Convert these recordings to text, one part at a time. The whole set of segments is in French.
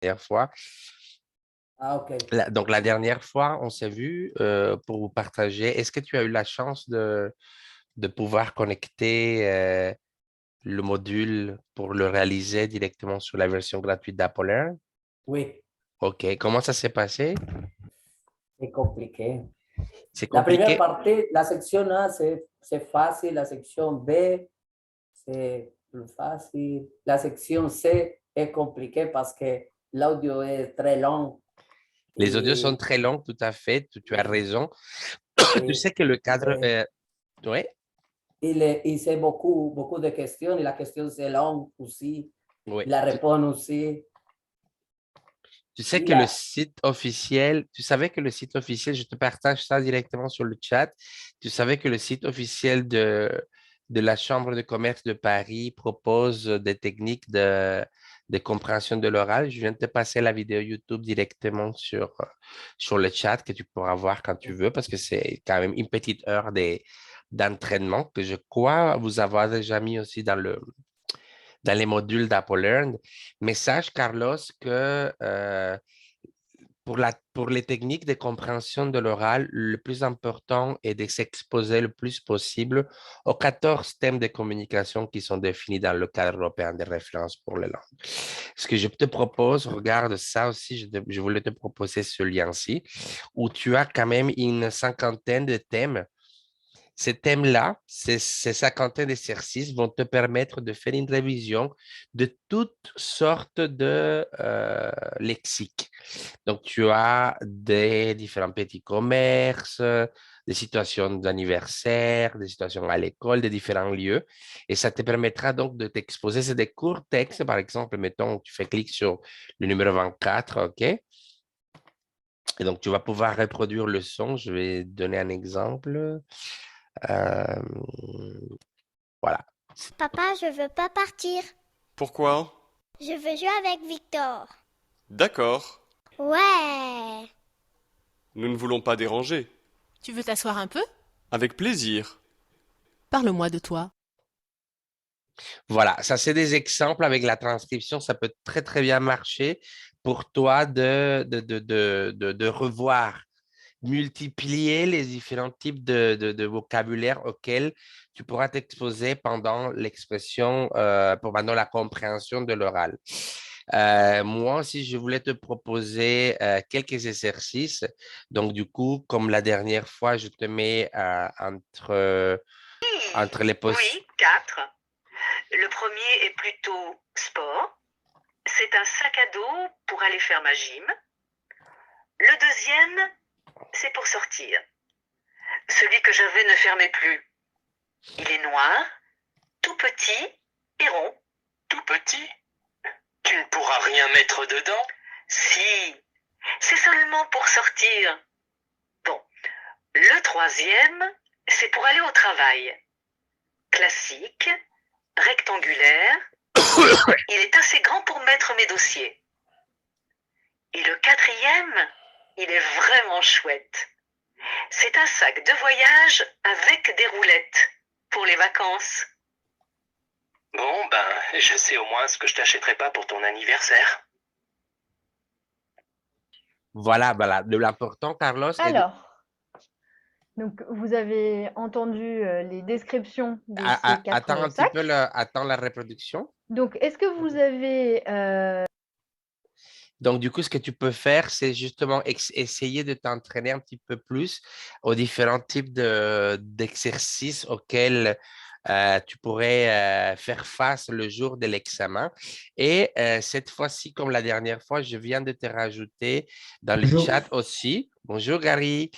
dernière fois. Ah, ok. Donc, la dernière fois, on s'est vu pour vous partager. Est-ce que tu as eu la chance de pouvoir connecter le module pour le réaliser directement sur la version gratuite d'Apple? Oui, OK. Comment ça s'est passé? c'est compliqué. C'est La première compliqué. partie, la section A, c'est facile. La section B, c'est plus facile. La section C est compliquée parce que l'audio est très long. Les audios sont Et, très longs, tout à fait. Tu as raison. Tu et, sais que le cadre. Oui. et c'est beaucoup, beaucoup de questions. Et la question, c'est longue aussi. Oui. La réponse aussi. Tu sais Et que le la, site officiel, tu savais que le site officiel, je te partage ça directement sur le chat. Tu savais que le site officiel de la Chambre de commerce de Paris propose des techniques de compréhension de l'oral. Je viens de te passer la vidéo YouTube directement sur le chat que tu pourras voir quand tu veux parce que c'est quand même une petite heure d'entraînement que je crois vous avoir déjà mis aussi dans les modules d'AppleLearn. Mais sache, Carlos, que pour les techniques de compréhension de l'oral, le plus important est de s'exposer le plus possible aux 14 thèmes de communication qui sont définis dans le cadre européen de référence pour les langues. Ce que je te propose, regarde ça aussi, je voulais te proposer ce lien-ci, où tu as quand même une cinquantaine de thèmes. Ces thèmes-là, ces cinquantaines d'exercices vont te permettre de faire une révision de toutes sortes de lexiques. Donc, tu as des différents petits commerces, des situations d'anniversaire, des situations à l'école, des différents lieux. Et ça te permettra donc de t'exposer. C'est des courts textes, par exemple, mettons, tu fais clic sur le numéro 24, OK? Et donc, tu vas pouvoir reproduire le son. Je vais donner un exemple. Euh, voilà. Papa, je veux pas partir. Pourquoi? Je veux jouer avec Victor. D'accord. Ouais. Nous ne voulons pas déranger. Tu veux t'asseoir un peu? Avec plaisir. Parle-moi de toi. Voilà, ça c'est des exemples avec la transcription, ça peut très très bien marcher pour toi de revoir, multiplier les différents types de vocabulaire auxquels tu pourras t'exposer pendant l'expression, pendant la compréhension de l'oral. Moi aussi, je voulais te proposer quelques exercices. Donc, du coup, comme la dernière fois, je te mets entre les postes. Oui, 4. Le premier est plutôt sport. C'est un sac à dos pour aller faire ma gym. Le deuxième, c'est pour sortir. Celui que j'avais ne fermait plus. Il est noir, tout petit et rond. Tout petit? Tu ne pourras rien mettre dedans? Si, c'est seulement pour sortir. Bon, le troisième, c'est pour aller au travail. Classique, rectangulaire. Il est assez grand pour mettre mes dossiers. Et le quatrième, il est vraiment chouette. C'est un sac de voyage avec des roulettes pour les vacances. Bon, ben, je sais au moins ce que je t'achèterai pas pour ton anniversaire. Voilà, voilà. De l'important, Carlos, est de... Alors, donc vous avez entendu les descriptions de ces Attends 4 un petit peu, sacs. attends la reproduction. Donc, est-ce que vous avez... Donc, du coup, ce que tu peux faire, c'est justement essayer de t'entraîner un petit peu plus aux différents types d'exercices auxquels tu pourrais faire face le jour de l'examen. Et cette fois-ci, comme la dernière fois, je viens de te rajouter dans le Bonjour. chat aussi. Bonjour, Gary.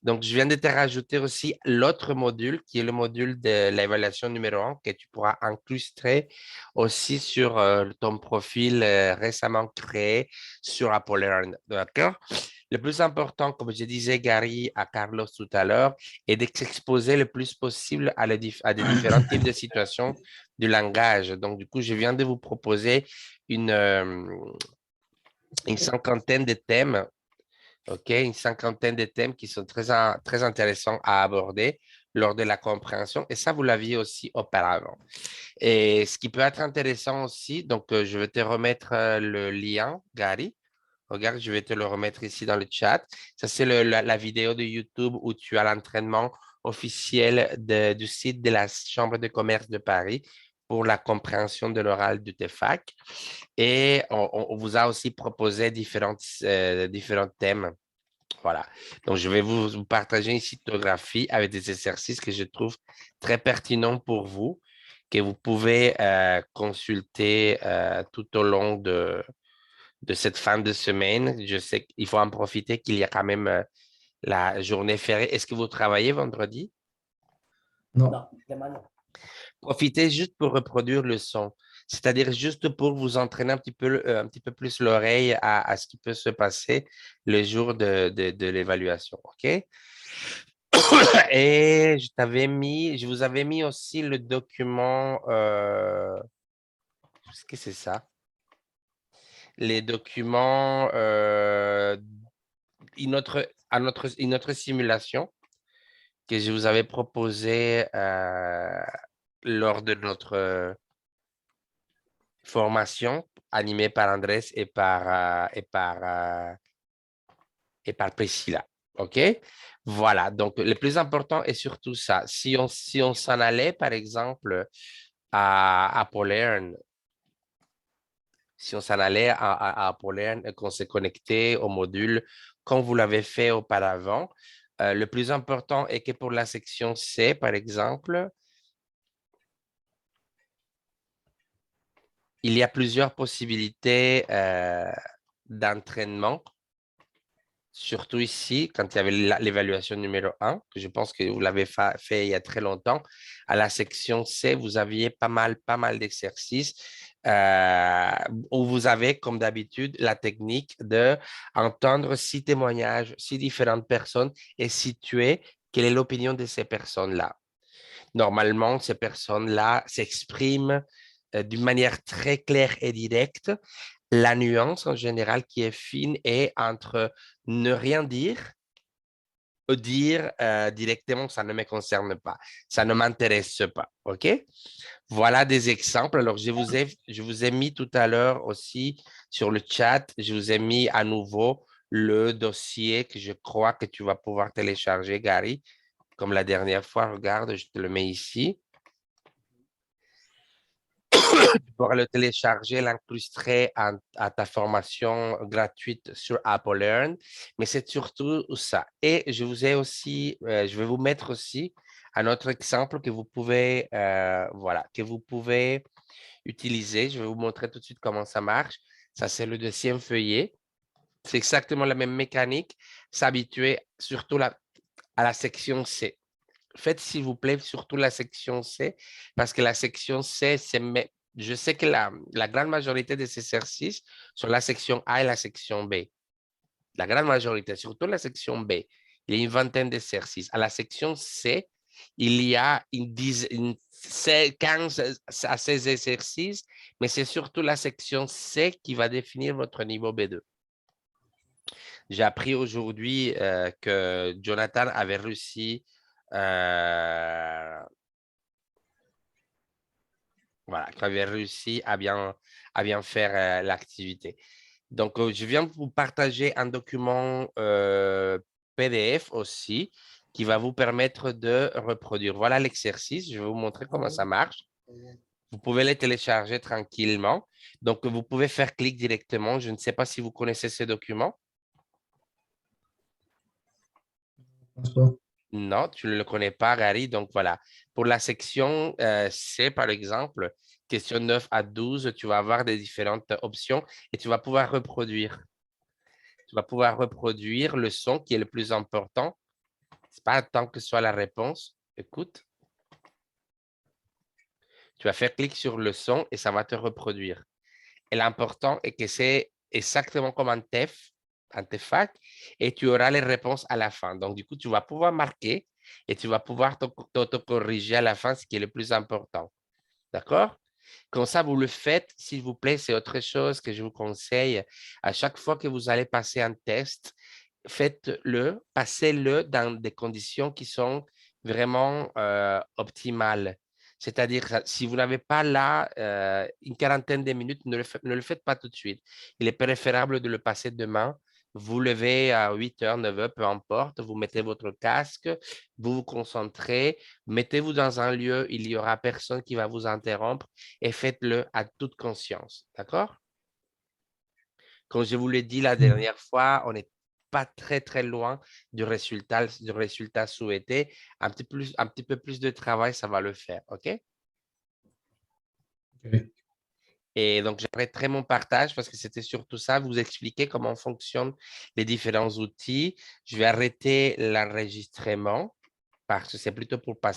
Donc, je viens de te rajouter aussi l'autre module qui est le module de l'évaluation numéro 1 que tu pourras incruster aussi sur ton profil récemment créé sur AppleLearn. D'accord? Le plus important, comme je disais, Gary, à Carlos tout à l'heure, est de s'exposer le plus possible à des différents types de situations du langage. Donc, du coup, je viens de vous proposer une, euh, une cinquantaine de thèmes, OK? Une cinquantaine de thèmes qui sont très intéressants à aborder lors de la compréhension. Et ça, vous l'aviez aussi auparavant. Et ce qui peut être intéressant aussi, donc je vais te remettre le lien, Gary. Regarde, je vais te le remettre ici dans le chat. Ça, c'est la vidéo de YouTube où tu as l'entraînement officiel du site de la Chambre de commerce de Paris pour la compréhension de l'oral du TEFAC. Et on vous a aussi proposé différents thèmes. Voilà. Donc, je vais vous partager une cytographie avec des exercices que je trouve très pertinents pour vous, que vous pouvez consulter tout au long de cette fin de semaine. Je sais qu'il faut en profiter qu'il y a quand même la journée fériée. Est-ce que vous travaillez vendredi? Non, demain non. Profitez juste pour reproduire le son, c'est-à-dire juste pour vous entraîner un petit peu plus l'oreille à ce qui peut se passer le jour de l'évaluation. OK? Et je vous avais mis aussi le document, qu'est-ce que c'est ça? Les documents, une autre simulation que je vous avais proposé lors de notre formation animée par Andrés et par Priscilla. OK? Voilà. Donc, le plus important est surtout ça. Si on s'en allait, par exemple, à Paulerne, si on s'en allait à Paulerne et qu'on s'est connecté au module comme vous l'avez fait auparavant, le plus important est que pour la section C, par exemple, il y a plusieurs possibilités d'entraînement, surtout ici, quand il y avait l'évaluation numéro 1, que je pense que vous l'avez fait il y a très longtemps. À la section C, vous aviez pas mal d'exercices où vous avez, comme d'habitude, la technique d'entendre 6 témoignages, 6 différentes personnes et situer quelle est l'opinion de ces personnes-là. Normalement, ces personnes-là s'expriment d'une manière très claire et directe. La nuance en général qui est fine est entre ne rien dire ou dire directement ça ne me concerne pas, ça ne m'intéresse pas. OK? Voilà des exemples. Alors, je vous ai mis tout à l'heure aussi sur le chat, je vous ai mis à nouveau le dossier que je crois que tu vas pouvoir télécharger, Gary, comme la dernière fois. Regarde, je te le mets ici. Tu pourras le télécharger, l'incruster à ta formation gratuite sur Apple Learn, mais c'est surtout ça. Et je vais vous mettre aussi un autre exemple que vous pouvez, que vous pouvez utiliser. Je vais vous montrer tout de suite comment ça marche. Ça, c'est le deuxième feuillet. C'est exactement la même mécanique. S'habituer surtout à la section C. Faites, s'il vous plaît, surtout la section C, parce que la section C, je sais que la grande majorité des exercices sont la section A et la section B. La grande majorité, surtout la section B. Il y a une vingtaine d'exercices. À la section C, il y a 15 à 16 exercices, mais c'est surtout la section C qui va définir votre niveau B2. J'ai appris aujourd'hui que Jonathan avait réussi qui avait réussi à bien faire l'activité. Donc, je viens de vous partager un document PDF aussi qui va vous permettre de reproduire. Voilà l'exercice. Je vais vous montrer comment ça marche. Vous pouvez les télécharger tranquillement. Donc, vous pouvez faire clic directement. Je ne sais pas si vous connaissez ce document. Non, tu ne le connais pas, Gary. Donc, voilà. Pour la section C, par exemple, question 9 à 12, tu vas avoir des différentes options et tu vas pouvoir reproduire. Tu vas pouvoir reproduire le son qui est le plus important. Ce n'est pas tant que ce soit la réponse. Écoute. Tu vas faire clic sur le son et ça va te reproduire. Et l'important est que c'est exactement comme un TEFAC, et tu auras les réponses à la fin. Donc, du coup, tu vas pouvoir marquer et tu vas pouvoir t'auto-corriger à la fin, ce qui est le plus important. D'accord? Comme ça, vous le faites, s'il vous plaît, c'est autre chose que je vous conseille. À chaque fois que vous allez passer un test, faites-le, passez-le dans des conditions qui sont vraiment optimale. C'est-à-dire, si vous n'avez pas là une quarantaine de minutes, ne le faites pas tout de suite. Il est préférable de le passer demain. Vous levez à 8 heures, 9 heures, peu importe. Vous mettez votre casque, vous vous concentrez, mettez-vous dans un lieu, il n'y aura personne qui va vous interrompre et faites-le à toute conscience. D'accord? Comme je vous l'ai dit la dernière fois, on n'est pas très, très loin du résultat souhaité. Un petit peu plus de travail, ça va le faire. OK? Ok. Et donc, j'arrêterai mon partage parce que c'était surtout ça, vous expliquer comment fonctionnent les différents outils. Je vais arrêter l'enregistrement parce que c'est plutôt pour passer